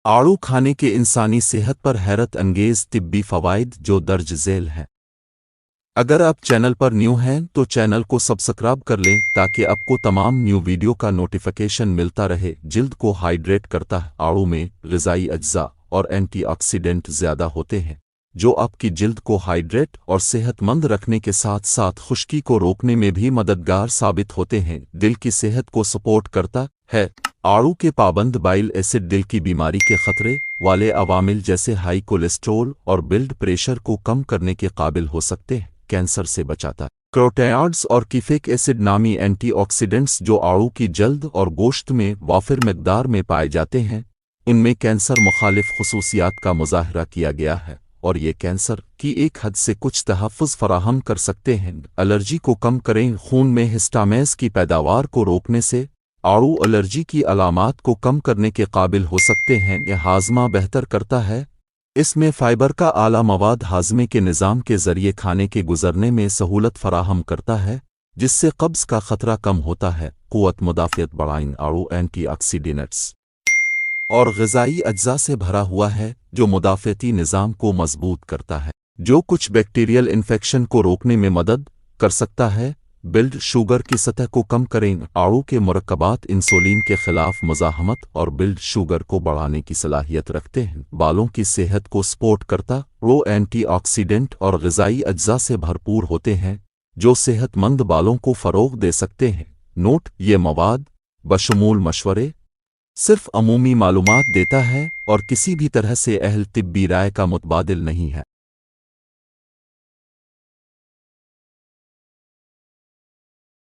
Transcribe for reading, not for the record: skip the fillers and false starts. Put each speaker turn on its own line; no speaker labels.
आड़ू खाने के इंसानी सेहत पर हैरत अंगेज तिब्बी फ़वाइद जो दर्ज झेल हैं। अगर आप चैनल पर न्यू हैं तो चैनल को सब्सक्राइब कर लें ताकि आपको तमाम न्यू वीडियो का नोटिफिकेशन मिलता रहे। जिल्द को हाइड्रेट करता है। आड़ू में ग़िज़ाई अज्जा और एंटीऑक्सीडेंट ज़्यादा होते हैं जो आपकी जिल्द को हाइड्रेट और सेहतमंद रखने के साथ साथ खुश्की को रोकने में भी मददगार साबित होते हैं। दिल की सेहत को सपोर्ट करता है। आड़ू के पाबंद बाइल एसिड दिल की बीमारी के खतरे वाले अवामिल जैसे हाई कोलेस्ट्रोल और ब्लड प्रेशर को कम करने के काबिल हो सकते हैं। कैंसर से बचाता है। कैरोटीनॉइड्स और कीफिक एसिड नामी एंटीऑक्सीडेंट्स जो आड़ू की जल्द और गोश्त में वाफिर मकदार में पाए जाते हैं, इनमें कैंसर मुखालिफ खुसूसियात का मुज़ाहरा किया गया है और ये कैंसर की एक हद से कुछ तहफ़्फ़ुज़ फराहम कर सकते हैं। एलर्जी को कम करें। खून में हिस्टामेज की पैदावार को रोकने से आड़ू एलर्जी की अलामात को कम करने के काबिल हो सकते हैं। यह हाज़मा बेहतर करता है। इसमें फ़ाइबर का आला मवाद हाज़मे के निज़ाम के ज़रिए खाने के गुज़रने में सहूलत फराहम करता है जिससे कब्ज़ का ख़तरा कम होता है। क़ुव्वत मुदाफ़ियत बढ़ाइन। आड़ू एंटीऑक्सीडेंट्स और ग़िज़ाई अज्जा से भरा हुआ है जो मुदाफ़ियती निज़ाम को मज़बूत करता है, जो कुछ बैक्टीरियल इन्फेक्शन को रोकने में मदद कर सकता है। ब्लड शुगर की सतह को कम करें। आड़ू के मुरक्कबात इंसुलिन के खिलाफ मुज़ाहमत और ब्लड शुगर को बढ़ाने की सलाहियत रखते हैं। बालों की सेहत को सपोर्ट करता वो एंटीऑक्सीडेंट और ग़िज़ाई अज्जा से भरपूर होते हैं जो सेहतमंद बालों को फ़रोग़ दे सकते हैं। नोट: ये मवाद बशमूल मशवरे सिर्फ अमूमी मालूमात देता है और किसी भी तरह से अहल तिब्बी राय का मुतबादिल नहीं है।